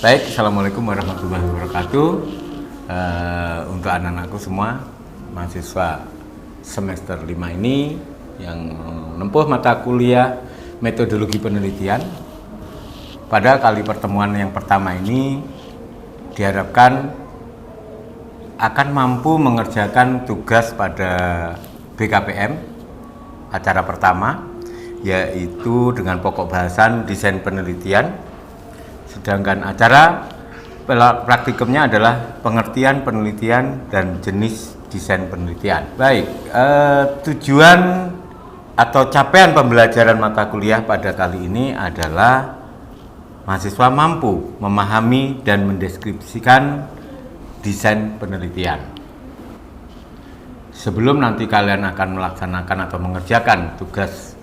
Baik, Assalamualaikum warahmatullahi wabarakatuh. Untuk anak-anakku semua, mahasiswa semester 5 ini yang menempuh mata kuliah metodologi penelitian. Pada kali pertemuan yang pertama ini diharapkan akan mampu mengerjakan tugas pada BKPM acara pertama, yaitu dengan pokok bahasan desain penelitian. Sedangkan acara praktikumnya adalah pengertian penelitian dan jenis desain penelitian. Baik, tujuan atau capaian pembelajaran mata kuliah pada kali ini adalah mahasiswa mampu memahami dan mendeskripsikan desain penelitian. Sebelum nanti kalian akan melaksanakan atau mengerjakan tugas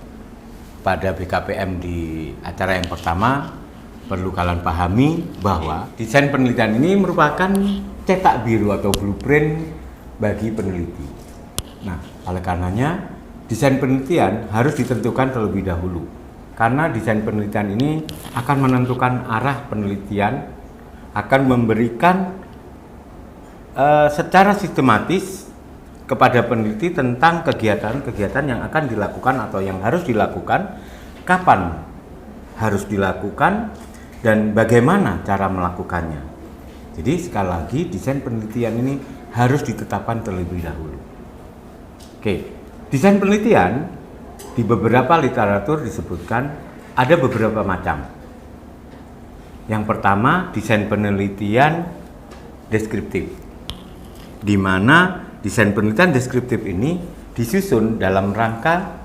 pada BKPM di acara yang pertama, perlu kalian pahami bahwa desain penelitian ini merupakan cetak biru atau blueprint bagi peneliti. Nah, oleh karenanya desain penelitian harus ditentukan terlebih dahulu, karena desain penelitian ini akan menentukan arah penelitian, akan memberikan secara sistematis kepada peneliti tentang kegiatan-kegiatan yang akan dilakukan atau yang harus dilakukan, kapan harus dilakukan, dan bagaimana cara melakukannya. Jadi sekali lagi desain penelitian ini harus ditetapkan terlebih dahulu. Oke, desain penelitian di beberapa literatur disebutkan ada beberapa macam. Yang pertama, desain penelitian deskriptif, di mana desain penelitian deskriptif ini disusun dalam rangka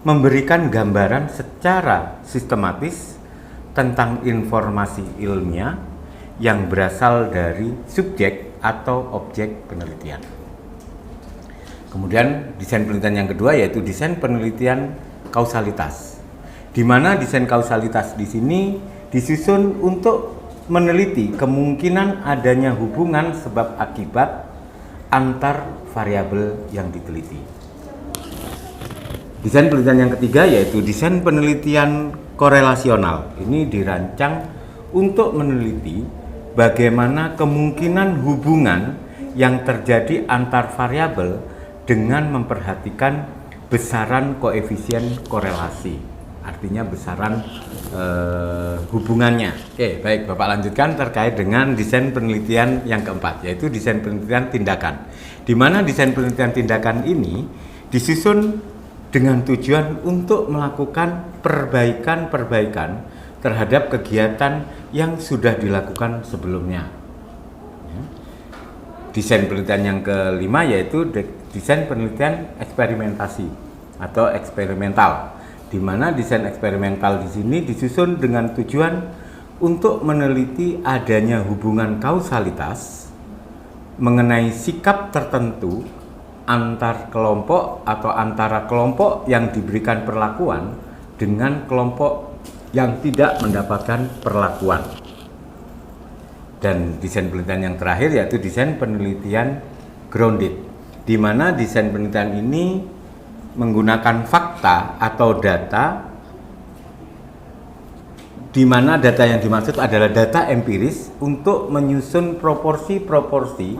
memberikan gambaran secara sistematis tentang informasi ilmiah yang berasal dari subjek atau objek penelitian. Kemudian desain penelitian yang kedua yaitu desain penelitian kausalitas, di mana desain kausalitas di sini disusun untuk meneliti kemungkinan adanya hubungan sebab akibat antar variabel yang diteliti. Desain penelitian yang ketiga yaitu desain penelitian korelasional. Ini dirancang untuk meneliti bagaimana kemungkinan hubungan yang terjadi antar variabel dengan memperhatikan besaran koefisien korelasi, artinya besaran hubungannya. Oke, baik, Bapak lanjutkan terkait dengan desain penelitian yang keempat, yaitu desain penelitian tindakan, di mana desain penelitian tindakan ini disusun dengan tujuan untuk melakukan perbaikan-perbaikan terhadap kegiatan yang sudah dilakukan sebelumnya. Desain penelitian yang kelima yaitu desain penelitian eksperimentasi atau eksperimental, di mana desain eksperimental di sini disusun dengan tujuan untuk meneliti adanya hubungan kausalitas mengenai sikap tertentu antar kelompok atau antara kelompok yang diberikan perlakuan dengan kelompok yang tidak mendapatkan perlakuan. Dan desain penelitian yang terakhir yaitu desain penelitian grounded, di mana desain penelitian ini menggunakan fakta atau data, di mana data yang dimaksud adalah data empiris untuk menyusun proporsi-proporsi,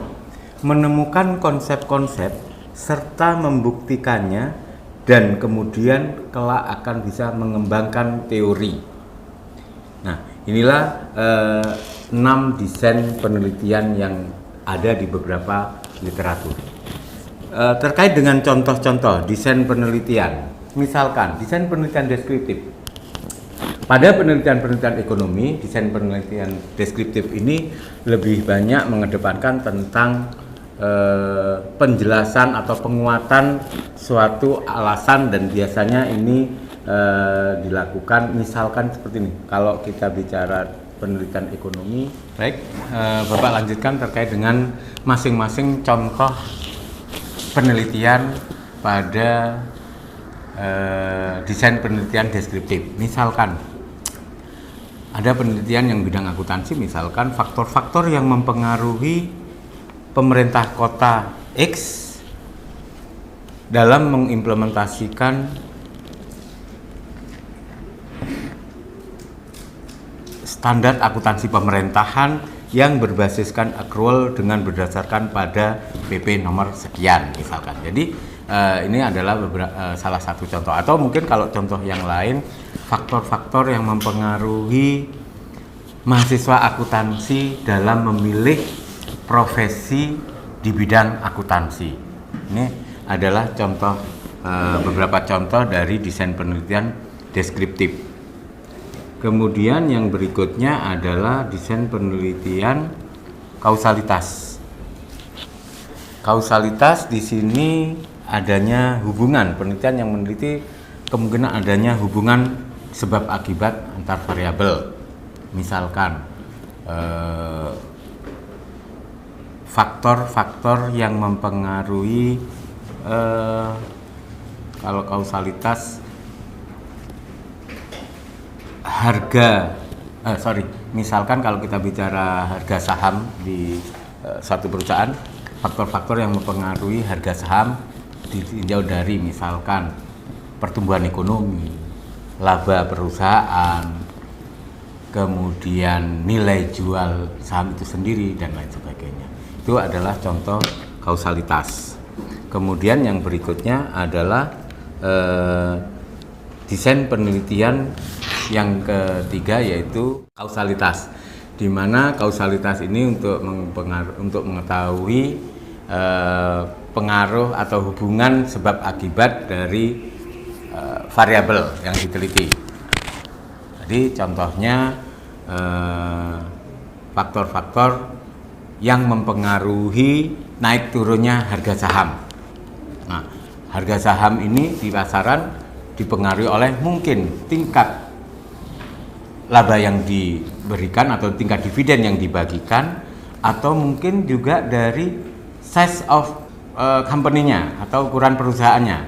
menemukan konsep-konsep serta membuktikannya, dan kemudian kelak akan bisa mengembangkan teori. Nah, inilah 6 desain penelitian yang ada di beberapa literatur. Terkait dengan contoh-contoh desain penelitian, misalkan desain penelitian deskriptif. Pada penelitian-penelitian ekonomi, desain penelitian deskriptif ini lebih banyak mengedepankan tentang penjelasan atau penguatan suatu alasan, dan biasanya ini dilakukan misalkan seperti ini. Kalau kita bicara penelitian ekonomi, baik, Bapak lanjutkan terkait dengan masing-masing contoh penelitian pada desain penelitian deskriptif. Misalkan ada penelitian yang bidang akuntansi, misalkan faktor-faktor yang mempengaruhi pemerintah kota X dalam mengimplementasikan standar akuntansi pemerintahan yang berbasiskan accrual dengan berdasarkan pada PP nomor sekian misalkan. Jadi ini adalah salah satu contoh, atau mungkin kalau contoh yang lain, faktor-faktor yang mempengaruhi mahasiswa akuntansi dalam memilih profesi di bidang akuntansi. Ini adalah contoh, beberapa contoh dari desain penelitian deskriptif. Kemudian yang berikutnya adalah desain penelitian kausalitas. Kausalitas di sini adanya hubungan, penelitian yang meneliti kemungkinan adanya hubungan sebab akibat antar variabel. Misalkan faktor-faktor yang mempengaruhi, kalau kausalitas misalkan kalau kita bicara harga saham di suatu perusahaan, faktor-faktor yang mempengaruhi harga saham ditinjau dari misalkan pertumbuhan ekonomi, laba perusahaan, kemudian nilai jual saham itu sendiri dan lain sebagainya. Itu adalah contoh kausalitas. Kemudian yang berikutnya adalah desain penelitian yang ketiga, yaitu kausalitas, di mana kausalitas ini untuk mengetahui pengaruh atau hubungan sebab akibat dari variabel yang diteliti. Jadi contohnya faktor-faktor yang mempengaruhi naik turunnya harga saham. Nah, harga saham ini di pasaran dipengaruhi oleh mungkin tingkat laba yang diberikan atau tingkat dividen yang dibagikan, atau mungkin juga dari size of company-nya atau ukuran perusahaannya,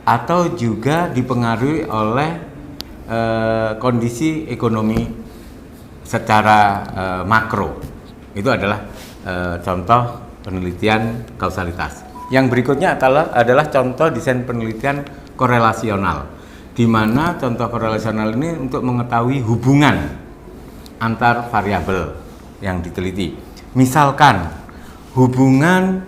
atau juga dipengaruhi oleh kondisi ekonomi secara makro. Itu adalah contoh penelitian kausalitas. Yang berikutnya adalah contoh desain penelitian korelasional, di mana contoh korelasional ini untuk mengetahui hubungan antar variabel yang diteliti. Misalkan hubungan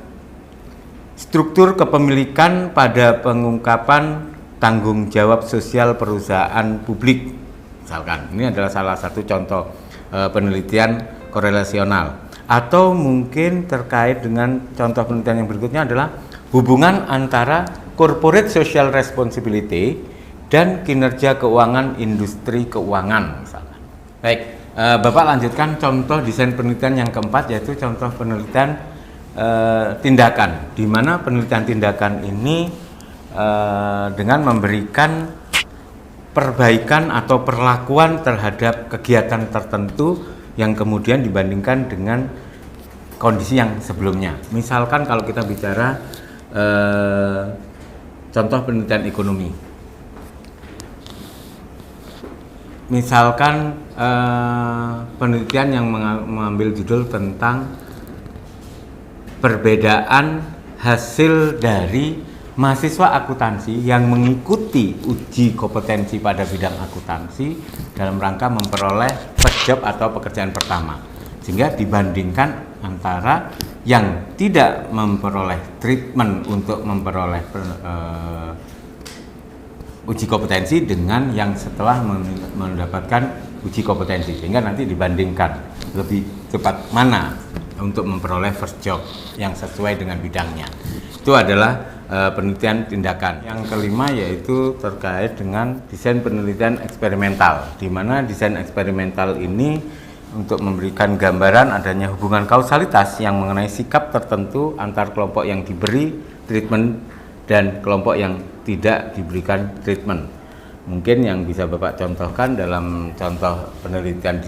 struktur kepemilikan pada pengungkapan tanggung jawab sosial perusahaan publik. Misalkan ini adalah salah satu contoh penelitian korelasional. Atau mungkin terkait dengan contoh penelitian yang berikutnya adalah hubungan antara corporate social responsibility dan kinerja keuangan industri keuangan misalkan. Baik, Bapak lanjutkan contoh desain penelitian yang keempat, yaitu contoh penelitian tindakan, di mana penelitian tindakan ini dengan memberikan perbaikan atau perlakuan terhadap kegiatan tertentu yang kemudian dibandingkan dengan kondisi yang sebelumnya. Misalkan kalau kita bicara contoh penelitian ekonomi, misalkan penelitian yang mengambil judul tentang perbedaan hasil dari mahasiswa akuntansi yang mengikuti uji kompetensi pada bidang akuntansi dalam rangka memperoleh first job atau pekerjaan pertama, sehingga dibandingkan antara yang tidak memperoleh treatment untuk memperoleh uji kompetensi dengan yang setelah mendapatkan uji kompetensi, sehingga nanti dibandingkan lebih cepat mana untuk memperoleh first job yang sesuai dengan bidangnya. Itu adalah penelitian tindakan. Yang kelima yaitu terkait dengan desain penelitian eksperimental, di mana desain eksperimental ini untuk memberikan gambaran adanya hubungan kausalitas yang mengenai sikap tertentu antar kelompok yang diberi treatment dan kelompok yang tidak diberikan treatment. Mungkin yang bisa Bapak contohkan dalam contoh penelitian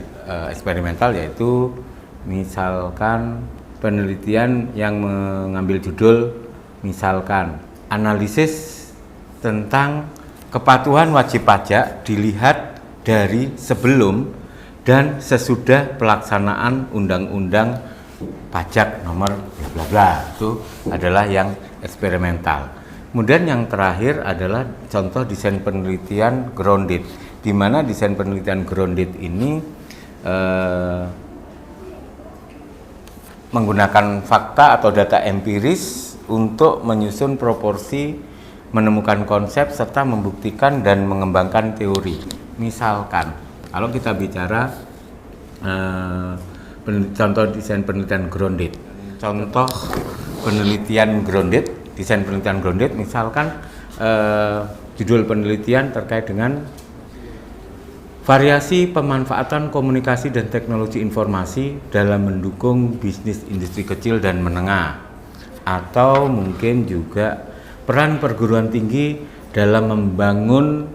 eksperimental yaitu misalkan penelitian yang mengambil judul misalkan analisis tentang kepatuhan wajib pajak dilihat dari sebelum dan sesudah pelaksanaan undang-undang pajak nomor bla bla. Itu adalah yang eksperimental. Kemudian yang terakhir adalah contoh desain penelitian grounded, di mana desain penelitian grounded ini menggunakan fakta atau data empiris untuk menyusun proporsi, menemukan konsep, serta membuktikan dan mengembangkan teori. Misalkan, kalau kita bicara contoh desain penelitian grounded, contoh penelitian grounded, desain penelitian grounded, misalkan judul penelitian terkait dengan variasi pemanfaatan komunikasi dan teknologi informasi dalam mendukung bisnis industri kecil dan menengah, atau mungkin juga peran perguruan tinggi dalam membangun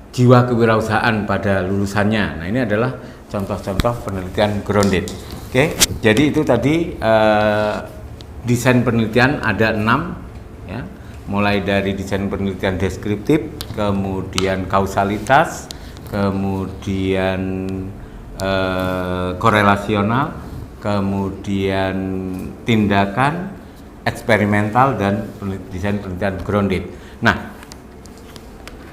jiwa kewirausahaan pada lulusannya. Nah, ini adalah contoh-contoh penelitian grounded. Oke, jadi itu tadi desain penelitian ada 6, ya, mulai dari desain penelitian deskriptif, kemudian kausalitas, kemudian korelasional, kemudian tindakan, eksperimental, dan desain penelitian grounded. Nah,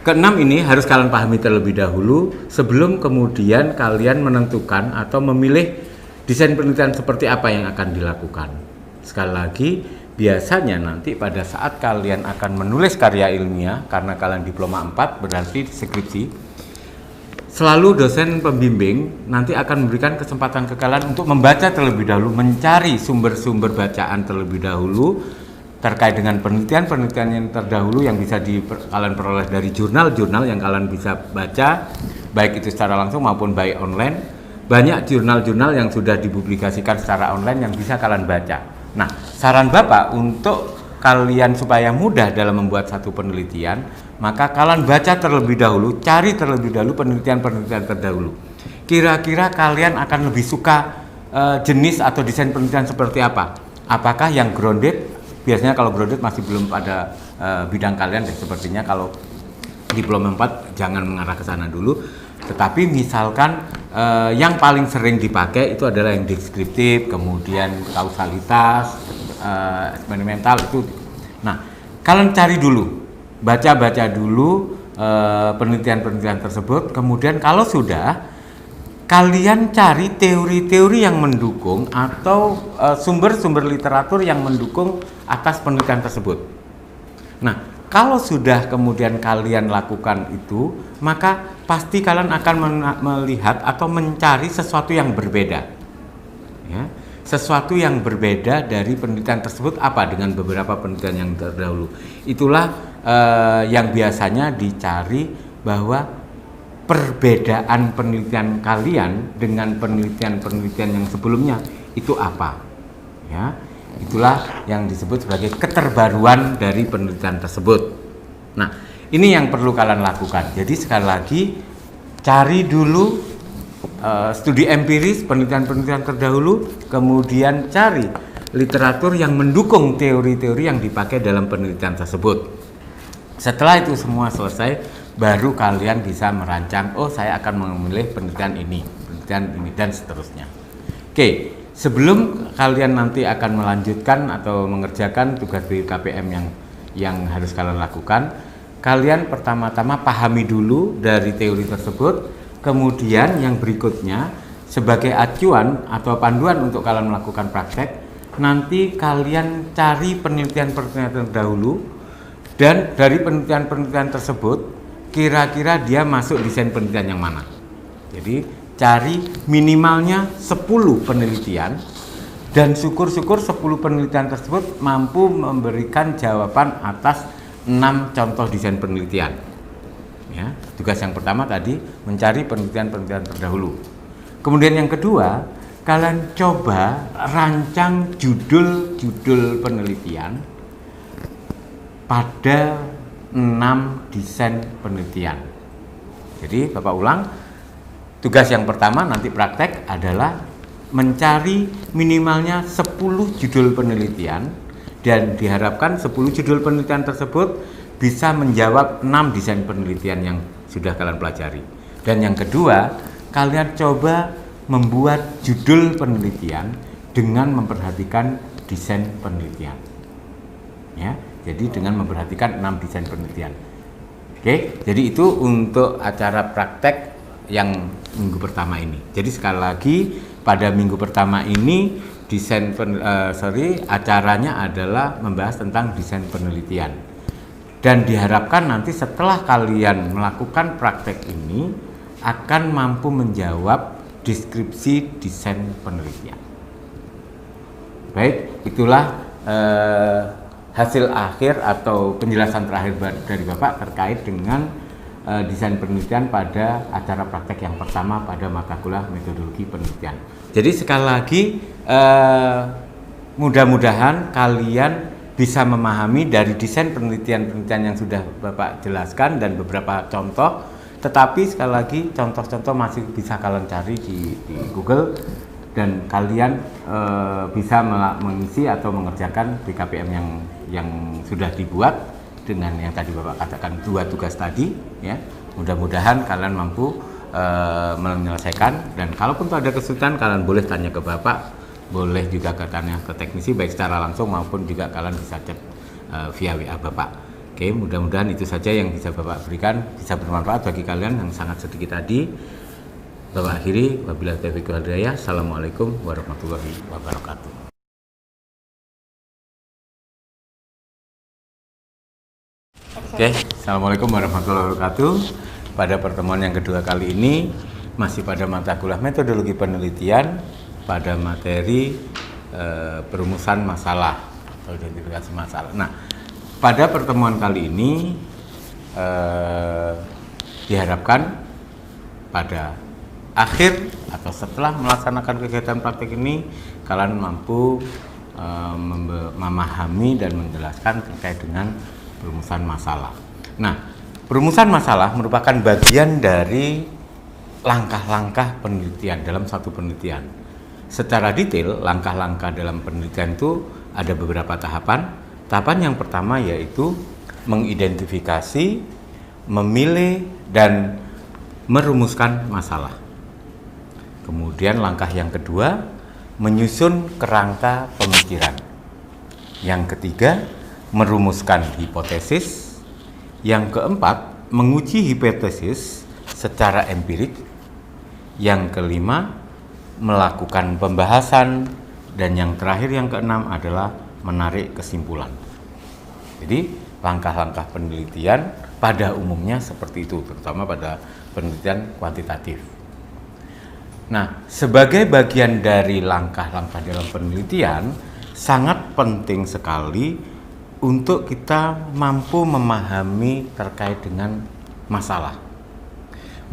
keenam ini harus kalian pahami terlebih dahulu sebelum kemudian kalian menentukan atau memilih desain penelitian seperti apa yang akan dilakukan. Sekali lagi, biasanya nanti pada saat kalian akan menulis karya ilmiah, karena kalian diploma 4 berarti skripsi, selalu dosen pembimbing nanti akan memberikan kesempatan ke kalian untuk membaca terlebih dahulu, mencari sumber-sumber bacaan terlebih dahulu terkait dengan penelitian-penelitian yang terdahulu yang bisa kalian peroleh dari jurnal-jurnal yang kalian bisa baca, baik itu secara langsung maupun baik online. Banyak jurnal-jurnal yang sudah dipublikasikan secara online yang bisa kalian baca. Nah, saran Bapak untuk kalian supaya mudah dalam membuat satu penelitian, maka kalian baca terlebih dahulu, cari terlebih dahulu penelitian-penelitian terdahulu. Kira-kira kalian akan lebih suka jenis atau desain penelitian seperti apa? Apakah yang grounded? Biasanya kalau grounded masih belum pada bidang kalian, dan sepertinya kalau diploma 4 jangan mengarah ke sana dulu. Tetapi misalkan yang paling sering dipakai itu adalah yang deskriptif, kemudian kausalitas, eksperimental itu. Nah, kalian cari dulu, baca-baca dulu penelitian-penelitian tersebut. Kemudian kalau sudah, kalian cari teori-teori yang mendukung atau sumber-sumber literatur yang mendukung atas penelitian tersebut. Nah, kalau sudah kemudian kalian lakukan itu, maka pasti kalian akan melihat atau mencari sesuatu yang berbeda, ya. Sesuatu yang berbeda dari penelitian tersebut apa dengan beberapa penelitian yang terdahulu. Itulah yang biasanya dicari, bahwa perbedaan penelitian kalian dengan penelitian-penelitian yang sebelumnya itu apa, ya. Itulah yang disebut sebagai keterbaruan dari penelitian tersebut. Nah, ini yang perlu kalian lakukan. Jadi sekali lagi, cari dulu studi empiris, penelitian-penelitian terdahulu, kemudian cari literatur yang mendukung teori-teori yang dipakai dalam penelitian tersebut. Setelah itu semua selesai, baru kalian bisa merancang, oh saya akan memilih penelitian ini, dan seterusnya. Oke, sebelum kalian nanti akan melanjutkan atau mengerjakan tugas BKPM yang harus kalian lakukan, kalian pertama-tama pahami dulu dari teori tersebut. Kemudian yang berikutnya, sebagai acuan atau panduan untuk kalian melakukan praktek, nanti kalian cari penelitian-penelitian terdahulu, dan dari penelitian-penelitian tersebut kira-kira dia masuk desain penelitian yang mana. Jadi cari minimalnya 10 penelitian, dan syukur-syukur 10 penelitian tersebut mampu memberikan jawaban atas 6 contoh desain penelitian. Ya, tugas yang pertama tadi mencari penelitian-penelitian terdahulu. Kemudian yang kedua, kalian coba rancang judul-judul penelitian pada 6 desain penelitian. Jadi Bapak ulang, tugas yang pertama nanti praktek adalah mencari minimalnya 10 judul penelitian, dan diharapkan 10 judul penelitian tersebut bisa menjawab 6 desain penelitian yang sudah kalian pelajari. Dan yang kedua, kalian coba membuat judul penelitian dengan memperhatikan desain penelitian. Ya, jadi dengan memperhatikan 6 desain penelitian. Oke, jadi itu untuk acara praktek yang minggu pertama ini. Jadi sekali lagi pada minggu pertama ini acaranya adalah membahas tentang desain penelitian. Dan diharapkan nanti setelah kalian melakukan praktek ini akan mampu menjawab deskripsi desain penelitian. Baik, itulah hasil akhir atau penjelasan terakhir dari Bapak terkait dengan desain penelitian pada acara praktek yang pertama pada mata kuliah metodologi penelitian. Jadi sekali lagi mudah-mudahan kalian bisa memahami dari desain penelitian yang sudah Bapak jelaskan dan beberapa contoh, tetapi sekali lagi contoh-contoh masih bisa kalian cari di Google dan kalian bisa mengisi atau mengerjakan BKPM yang sudah dibuat dengan yang tadi Bapak katakan 2 tugas tadi ya. Mudah-mudahan kalian mampu menyelesaikan, dan kalaupun ada kesulitan kalian boleh tanya ke Bapak, boleh juga tanya ke teknisi baik secara langsung maupun juga kalian bisa chat via WA Bapak. Oke, mudah-mudahan itu saja yang bisa Bapak berikan, bisa bermanfaat bagi kalian yang sangat sedikit tadi. Bapak akhiri, wabillahi taufiq wal hidayah. Assalamualaikum warahmatullahi wabarakatuh. Oke, Assalamualaikum warahmatullahi wabarakatuh. Pada pertemuan yang kedua kali ini masih pada mata kuliah metodologi penelitian pada materi perumusan masalah atau identifikasi masalah. Nah, pada pertemuan kali ini diharapkan pada akhir atau setelah melaksanakan kegiatan praktik ini kalian mampu memahami dan menjelaskan terkait dengan perumusan masalah. Nah, perumusan masalah merupakan bagian dari langkah-langkah penelitian dalam satu penelitian. Secara detail, langkah-langkah dalam penelitian itu ada beberapa tahapan. Tahapan yang pertama yaitu mengidentifikasi, memilih, dan merumuskan masalah. Kemudian langkah yang kedua, menyusun kerangka pemikiran. Yang ketiga, merumuskan hipotesis. Yang keempat, menguji hipotesis secara empirik. Yang kelima, melakukan pembahasan. Dan yang terakhir, yang keenam adalah menarik kesimpulan. Jadi, langkah-langkah penelitian pada umumnya seperti itu, terutama pada penelitian kuantitatif. Nah, sebagai bagian dari langkah-langkah dalam penelitian, sangat penting sekali untuk kita mampu memahami terkait dengan masalah.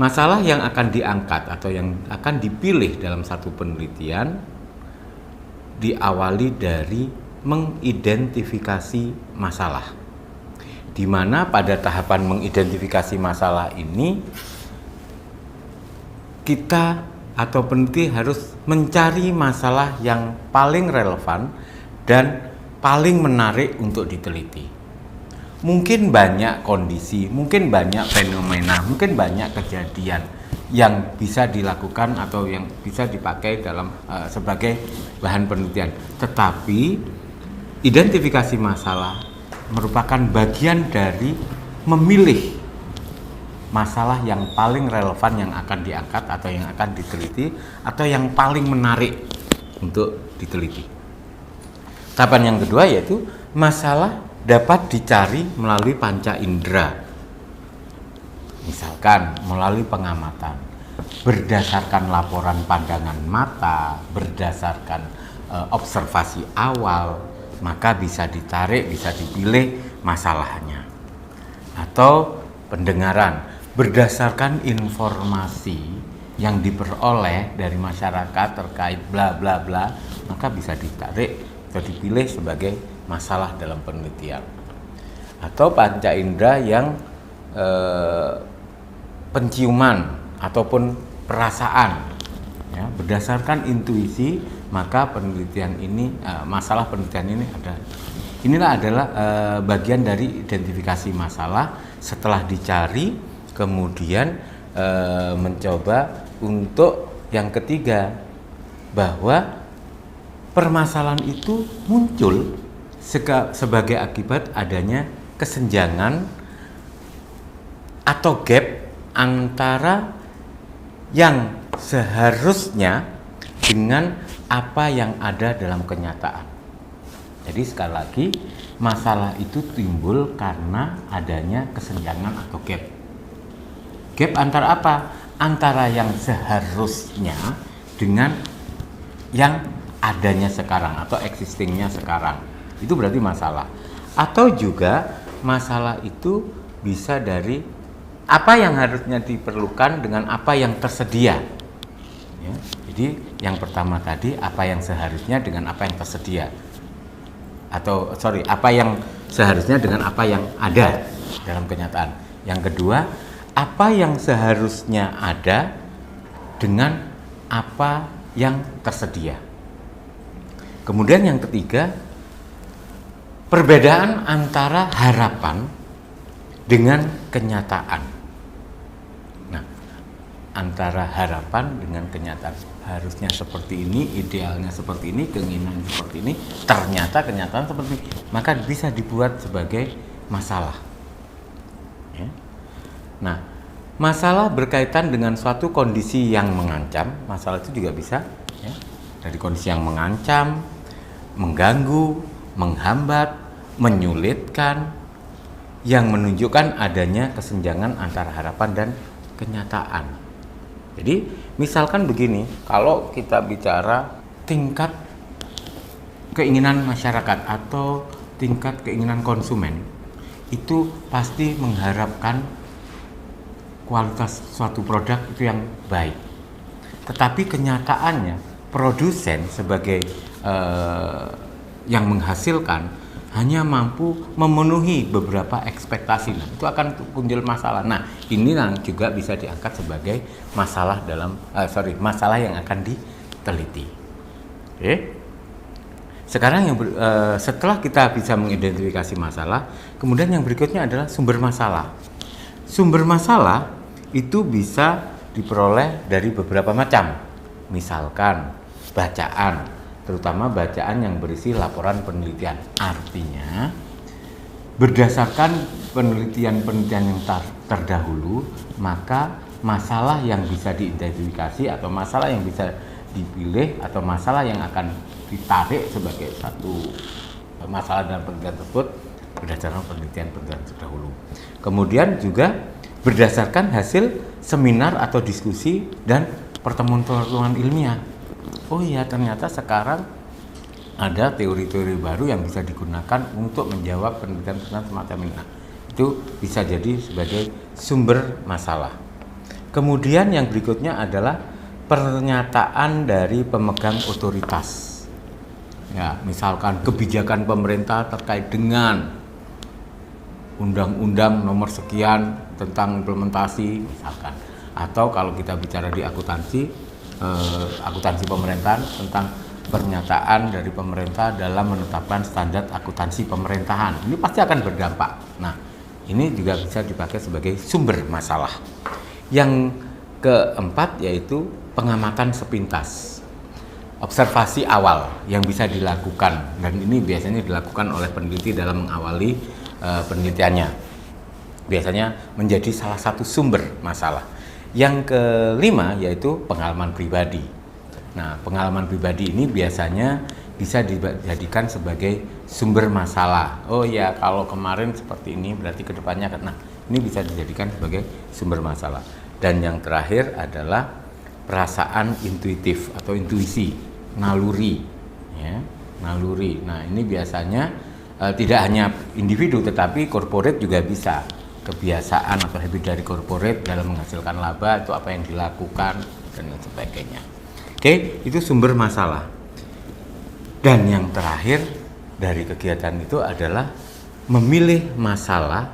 Masalah yang akan diangkat atau yang akan dipilih dalam satu penelitian diawali dari mengidentifikasi masalah. Di mana pada tahapan mengidentifikasi masalah ini kita atau peneliti harus mencari masalah yang paling relevan dan paling menarik untuk diteliti. Mungkin banyak kondisi, mungkin banyak fenomena, mungkin banyak kejadian yang bisa dilakukan atau yang bisa dipakai dalam sebagai bahan penelitian. Tetapi identifikasi masalah merupakan bagian dari memilih masalah yang paling relevan yang akan diangkat atau yang akan diteliti atau yang paling menarik untuk diteliti. Tahapan yang kedua yaitu masalah dapat dicari melalui panca indera. Misalkan melalui pengamatan, berdasarkan laporan pandangan mata, berdasarkan observasi awal, maka bisa ditarik, bisa dipilih masalahnya. Atau pendengaran, berdasarkan informasi yang diperoleh dari masyarakat terkait bla bla bla, maka bisa ditarik atau dipilih sebagai masalah dalam penelitian. Atau panca indera yang penciuman ataupun perasaan, ya, berdasarkan intuisi, maka penelitian ini masalah penelitian ini ada. Inilah adalah bagian dari identifikasi masalah. Setelah dicari, kemudian mencoba untuk yang ketiga, bahwa permasalahan itu muncul sebagai akibat adanya kesenjangan atau gap antara yang seharusnya dengan apa yang ada dalam kenyataan. Jadi sekali lagi, masalah itu timbul karena adanya kesenjangan atau gap. Gap antara apa? Antara yang seharusnya dengan yang adanya sekarang atau existingnya sekarang. Itu berarti masalah. Atau juga masalah itu bisa dari apa yang harusnya diperlukan dengan apa yang tersedia. Ya, jadi yang pertama tadi apa yang seharusnya dengan apa yang tersedia. Atau apa yang seharusnya dengan apa yang ada dalam kenyataan. Yang kedua, apa yang seharusnya ada dengan apa yang tersedia. Kemudian yang ketiga, perbedaan antara harapan dengan kenyataan. Nah, antara harapan dengan kenyataan, harusnya seperti ini, idealnya seperti ini, keinginan seperti ini, ternyata kenyataan seperti ini, maka bisa dibuat sebagai masalah. Ya. Nah, masalah berkaitan dengan suatu kondisi yang mengancam. Masalah itu juga bisa ya, dari kondisi yang mengancam, mengganggu, menghambat, menyulitkan, yang menunjukkan adanya kesenjangan antara harapan dan kenyataan. Jadi misalkan begini, kalau kita bicara tingkat keinginan masyarakat atau tingkat keinginan konsumen, itu pasti mengharapkan kualitas suatu produk itu yang baik. Tetapi kenyataannya produsen sebagai yang menghasilkan hanya mampu memenuhi beberapa ekspektasi. Nah, itu akan muncul masalah. Nah, ini juga bisa diangkat sebagai masalah dalam masalah yang akan diteliti. Oke. Sekarang setelah kita bisa mengidentifikasi masalah, kemudian yang berikutnya adalah sumber masalah. Sumber masalah itu bisa diperoleh dari beberapa macam. Misalkan bacaan, terutama bacaan yang berisi laporan penelitian. Artinya, berdasarkan penelitian-penelitian yang terdahulu, maka masalah yang bisa diidentifikasi atau masalah yang bisa dipilih atau masalah yang akan ditarik sebagai satu masalah dalam penelitian tersebut berdasarkan penelitian-penelitian terdahulu. Kemudian juga berdasarkan hasil seminar atau diskusi dan pertemuan-pertemuan ilmiah. Oh iya, ternyata sekarang ada teori-teori baru yang bisa digunakan untuk menjawab penelitian-penelitian semacam ini. Nah, itu bisa jadi sebagai sumber masalah. Kemudian yang berikutnya adalah pernyataan dari pemegang otoritas. Ya, misalkan kebijakan pemerintah terkait dengan undang-undang nomor sekian tentang implementasi misalkan. Atau kalau kita bicara di akuntansi pemerintahan tentang pernyataan dari pemerintah dalam menetapkan standar akuntansi pemerintahan. Ini pasti akan berdampak. Nah, ini juga bisa dipakai sebagai sumber masalah. Yang keempat yaitu pengamatan sepintas. Observasi awal yang bisa dilakukan, dan ini biasanya dilakukan oleh peneliti dalam mengawali penelitiannya. Biasanya menjadi salah satu sumber masalah. Yang kelima yaitu pengalaman pribadi. Nah, pengalaman pribadi ini biasanya bisa dijadikan sebagai sumber masalah. Oh ya, kalau kemarin seperti ini berarti kedepannya. Nah, ini bisa dijadikan sebagai sumber masalah. Dan yang terakhir adalah perasaan intuitif atau intuisi, naluri. Ya, naluri. Nah, ini biasanya tidak hanya individu tetapi korporat juga bisa. Kebiasaan atau habit dari korporat dalam menghasilkan laba itu apa yang dilakukan dan lain sebagainya. Oke, itu sumber masalah. Dan yang terakhir dari kegiatan itu adalah memilih masalah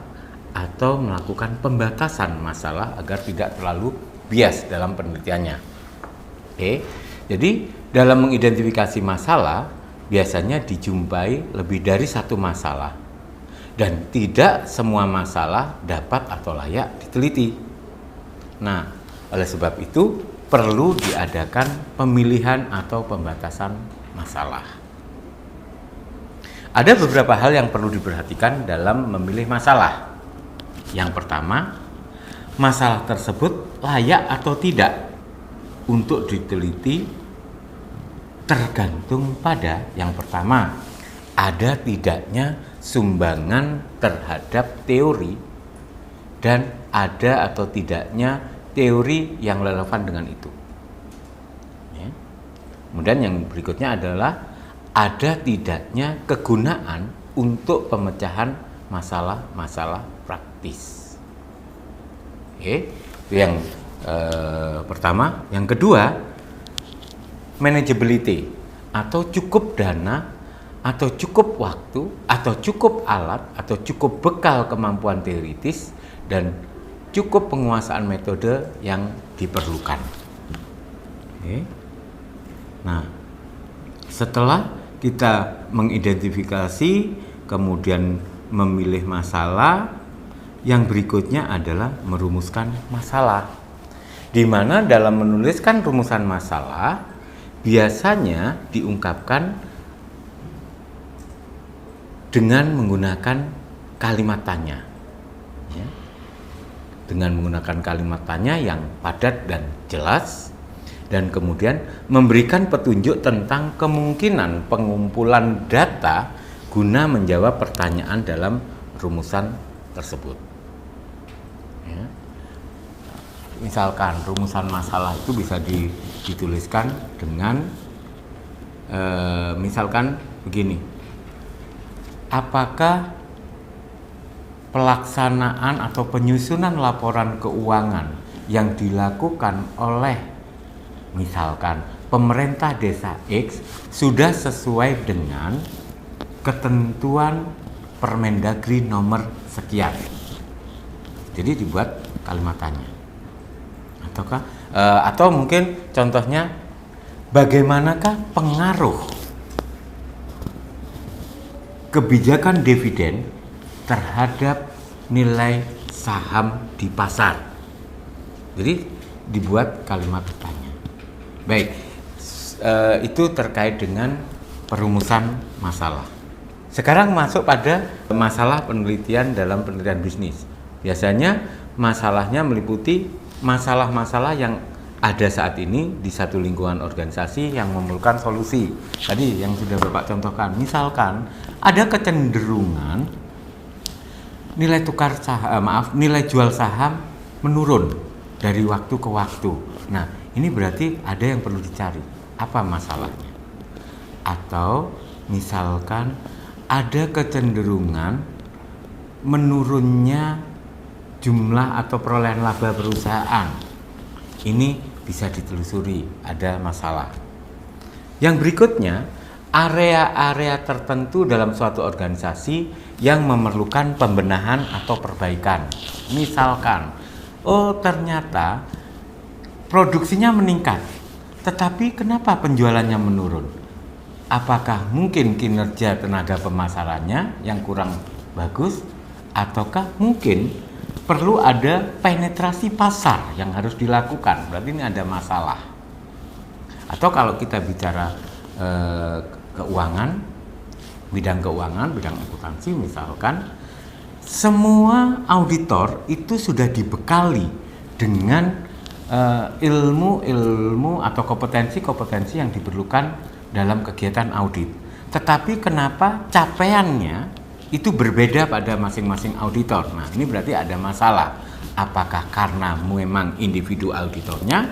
atau melakukan pembatasan masalah agar tidak terlalu bias dalam penelitiannya. Oke, jadi dalam mengidentifikasi masalah biasanya dijumpai lebih dari satu masalah. Dan tidak semua masalah dapat atau layak diteliti. Nah, oleh sebab itu perlu diadakan pemilihan atau pembatasan masalah. Ada beberapa hal yang perlu diperhatikan dalam memilih masalah. Yang pertama, masalah tersebut layak atau tidak untuk diteliti tergantung pada yang pertama, ada tidaknya sumbangan terhadap teori dan ada atau tidaknya teori yang relevan dengan itu. Ya. Kemudian yang berikutnya adalah ada tidaknya kegunaan untuk pemecahan masalah-masalah praktis. Oke, itu yang pertama. Yang kedua, manageability atau cukup dana atau cukup waktu atau cukup alat atau cukup bekal kemampuan teoritis dan cukup penguasaan metode yang diperlukan. Oke. Nah, setelah kita mengidentifikasi kemudian memilih masalah, yang berikutnya adalah merumuskan masalah. Di mana dalam menuliskan rumusan masalah biasanya diungkapkan dengan menggunakan kalimat tanya, ya. Dengan menggunakan kalimat tanya yang padat dan jelas, dan kemudian memberikan petunjuk tentang kemungkinan pengumpulan data guna menjawab pertanyaan dalam rumusan tersebut. Ya. Misalkan rumusan masalah itu bisa dituliskan dengan misalkan begini, apakah pelaksanaan atau penyusunan laporan keuangan yang dilakukan oleh misalkan pemerintah desa X sudah sesuai dengan ketentuan Permendagri nomor sekian. Jadi dibuat kalimat tanya. Atau mungkin contohnya, bagaimanakah pengaruh kebijakan dividen terhadap nilai saham di pasar? Jadi dibuat kalimat tanya. Baik, itu terkait dengan perumusan masalah. Sekarang masuk pada masalah penelitian dalam penelitian bisnis. Biasanya masalahnya meliputi masalah-masalah yang ada saat ini di satu lingkungan organisasi yang memerlukan solusi. Tadi yang sudah Bapak contohkan, misalkan ada kecenderungan nilai jual saham menurun dari waktu ke waktu. Nah, ini berarti ada yang perlu dicari. Apa masalahnya? Atau misalkan ada kecenderungan menurunnya jumlah atau perolehan laba perusahaan. Ini bisa ditelusuri, ada masalah. Yang berikutnya, area-area tertentu dalam suatu organisasi yang memerlukan pembenahan atau perbaikan. Misalkan, ternyata produksinya meningkat, tetapi kenapa penjualannya menurun? Apakah mungkin kinerja tenaga pemasarannya yang kurang bagus, ataukah mungkin perlu ada penetrasi pasar yang harus dilakukan? Berarti ini ada masalah. Atau kalau kita bicara keuangan, bidang akuntansi misalkan, semua auditor itu sudah dibekali dengan ilmu atau kompetensi yang diperlukan dalam kegiatan audit. Tetapi kenapa capaiannya itu berbeda pada masing-masing auditor? Nah, ini berarti ada masalah. Apakah karena memang individu auditornya,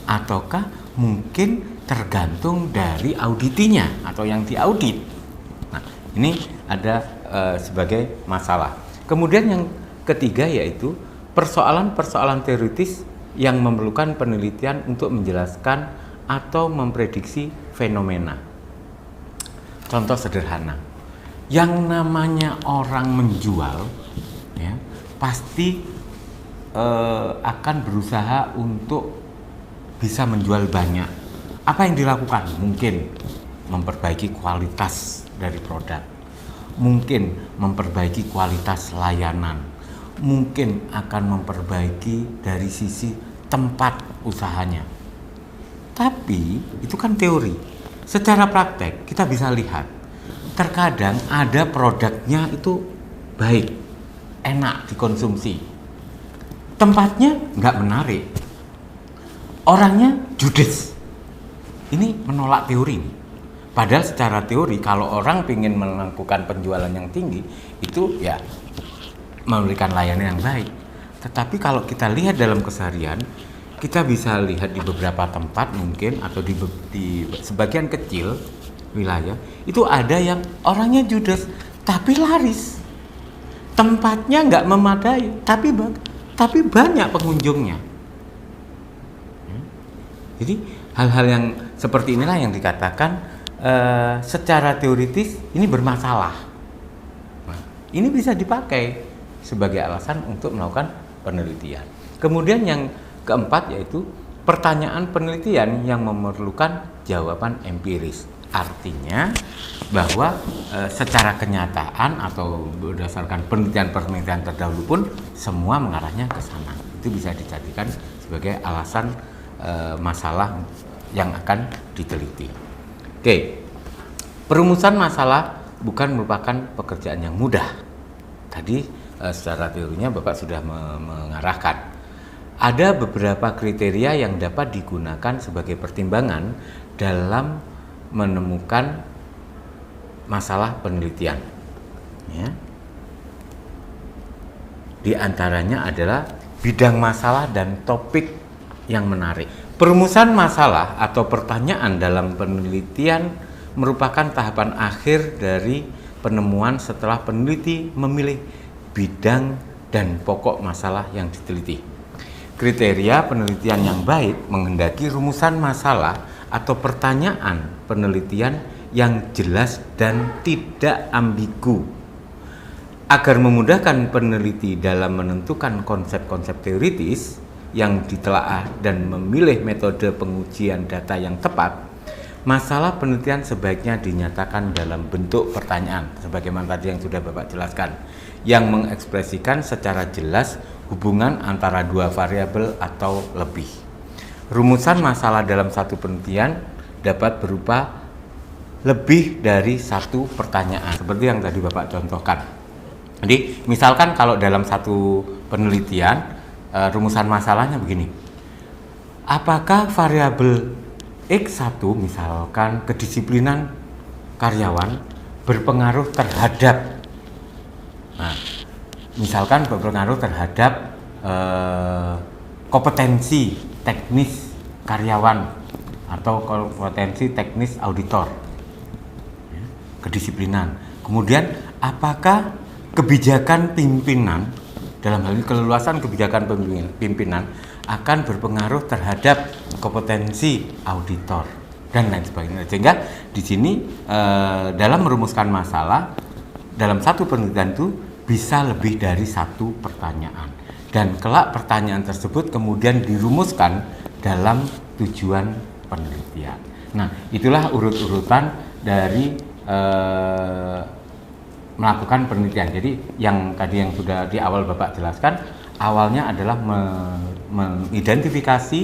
ataukah mungkin tergantung dari auditinya atau yang diaudit? Nah, ini ada sebagai masalah. Kemudian yang ketiga yaitu persoalan-persoalan teoritis yang memerlukan penelitian untuk menjelaskan atau memprediksi fenomena. Contoh sederhana, yang namanya orang menjual, ya, pasti akan berusaha untuk bisa menjual banyak. Apa yang dilakukan? Mungkin memperbaiki kualitas dari produk, mungkin memperbaiki kualitas layanan, mungkin akan memperbaiki dari sisi tempat usahanya. Tapi itu kan teori. Secara praktek kita bisa lihat, terkadang ada produknya itu baik, enak dikonsumsi. tempatnya nggak menarik, orangnya judes. Ini menolak teori nih. Padahal secara teori kalau orang ingin melakukan penjualan yang tinggi itu ya memberikan layanan yang baik. Tetapi kalau kita lihat dalam keseharian, kita bisa lihat di beberapa tempat mungkin atau di sebagian kecil wilayah itu ada yang orangnya judes tapi laris. Tempatnya nggak memadai tapi banyak pengunjungnya. Jadi hal-hal yang seperti inilah yang dikatakan secara teoritis ini bermasalah. Nah, ini bisa dipakai sebagai alasan untuk melakukan penelitian. Kemudian yang keempat yaitu pertanyaan penelitian yang memerlukan jawaban empiris. Artinya bahwa secara kenyataan atau berdasarkan penelitian-penelitian terdahulu pun semua mengarahnya ke sana. Itu bisa dijadikan sebagai alasan masalah yang akan diteliti. Oke, perumusan masalah bukan merupakan pekerjaan yang mudah. Tadi secara teorinya Bapak sudah mengarahkan. Ada beberapa kriteria yang dapat digunakan sebagai pertimbangan dalam menemukan masalah penelitian. Ya. Di antaranya adalah bidang masalah dan topik yang menarik. Perumusan masalah atau pertanyaan dalam penelitian merupakan tahapan akhir dari penemuan setelah peneliti memilih bidang dan pokok masalah yang diteliti. Kriteria penelitian yang baik menghendaki rumusan masalah atau pertanyaan penelitian yang jelas dan tidak ambigu. Agar memudahkan peneliti dalam menentukan konsep-konsep teoritis yang ditelaah dan memilih metode pengujian data yang tepat, masalah penelitian sebaiknya dinyatakan dalam bentuk pertanyaan, sebagaimana tadi yang sudah Bapak jelaskan, yang mengekspresikan secara jelas hubungan antara dua variabel atau lebih. Rumusan masalah dalam satu penelitian dapat berupa lebih dari satu pertanyaan, seperti yang tadi Bapak contohkan. Jadi, misalkan kalau dalam satu penelitian, rumusan masalahnya begini. Apakah variabel X1, misalkan kedisiplinan karyawan, berpengaruh terhadap, misalkan berpengaruh terhadap kompetensi teknis karyawan atau kompetensi teknis auditor, ya, kedisiplinan. Kemudian apakah kebijakan pimpinan, dalam hal ini keleluasan kebijakan pimpinan akan berpengaruh terhadap kompetensi auditor dan lain sebagainya. Sehingga di sini dalam merumuskan masalah dalam satu penelitian itu bisa lebih dari satu pertanyaan. Dan kelak pertanyaan tersebut kemudian dirumuskan dalam tujuan penelitian. Nah, itulah urut-urutan dari melakukan penelitian. Jadi yang tadi yang sudah di awal Bapak jelaskan, awalnya adalah mengidentifikasi,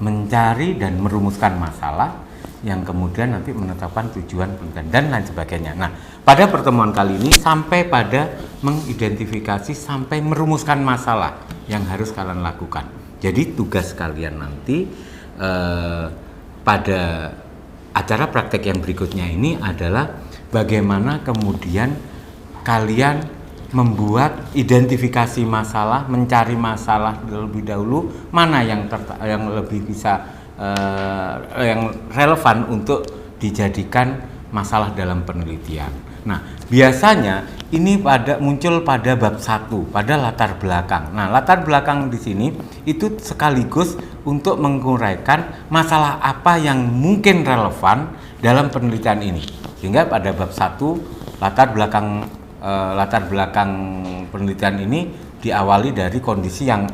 mencari dan merumuskan masalah yang kemudian nanti menetapkan tujuan penelitian dan lain sebagainya. Nah, pada pertemuan kali ini sampai pada mengidentifikasi sampai merumuskan masalah yang harus kalian lakukan. Jadi tugas kalian nanti pada acara praktek yang berikutnya ini adalah bagaimana kemudian kalian membuat identifikasi masalah, mencari masalah terlebih dahulu, mana yang lebih bisa yang relevan untuk dijadikan masalah dalam penelitian. Nah, biasanya ini muncul pada bab 1, pada latar belakang. Nah, latar belakang di sini itu sekaligus untuk menguraikan masalah apa yang mungkin relevan dalam penelitian ini. Sehingga pada bab 1 latar belakang penelitian ini diawali dari kondisi yang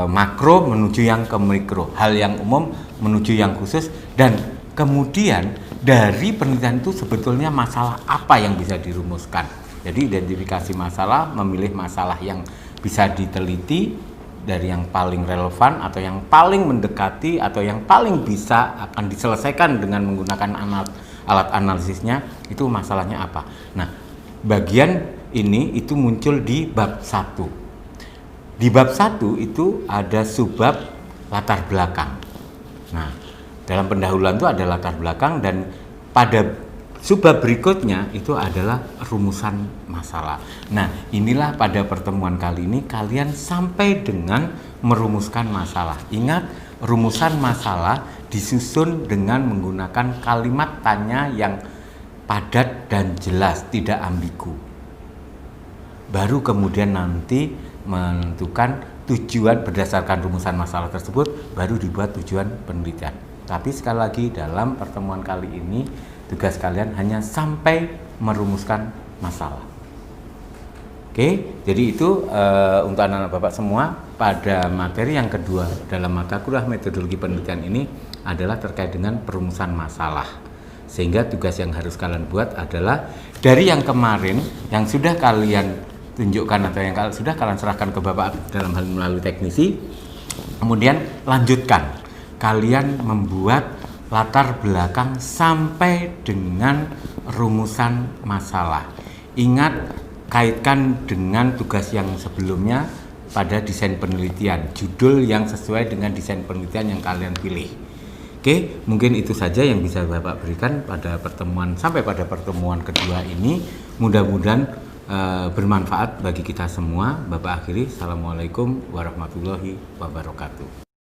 makro menuju yang ke mikro, hal yang umum menuju yang khusus, dan kemudian dari penelitian itu sebetulnya masalah apa yang bisa dirumuskan. Jadi identifikasi masalah, memilih masalah yang bisa diteliti dari yang paling relevan atau yang paling mendekati atau yang paling bisa akan diselesaikan dengan menggunakan alat analisisnya, itu masalahnya apa. Nah, bagian ini itu muncul di bab 1. Di bab 1 itu ada subbab latar belakang. Nah, dalam pendahuluan itu ada latar belakang, dan pada subbab berikutnya itu adalah rumusan masalah. Nah, inilah pada pertemuan kali ini kalian sampai dengan merumuskan masalah. Ingat, rumusan masalah disusun dengan menggunakan kalimat tanya yang padat dan jelas, tidak ambigu. Baru kemudian nanti menentukan tujuan berdasarkan rumusan masalah tersebut, baru dibuat tujuan penelitian. Tapi sekali lagi, dalam pertemuan kali ini tugas kalian hanya sampai merumuskan masalah. Oke, jadi itu untuk anak-anak Bapak semua. Pada materi yang kedua dalam mata kuliah metodologi penelitian ini adalah terkait dengan perumusan masalah. Sehingga tugas yang harus kalian buat adalah dari yang kemarin yang sudah kalian tunjukkan atau yang sudah kalian serahkan ke Bapak dalam hal melalui teknisi, kemudian lanjutkan. Kalian membuat latar belakang sampai dengan rumusan masalah. Ingat, kaitkan dengan tugas yang sebelumnya pada desain penelitian, judul yang sesuai dengan desain penelitian yang kalian pilih. Oke, mungkin itu saja yang bisa Bapak berikan pada pertemuan sampai pada pertemuan kedua ini. Mudah-mudahan bermanfaat bagi kita semua. Bapak akhiri, Assalamualaikum warahmatullahi wabarakatuh.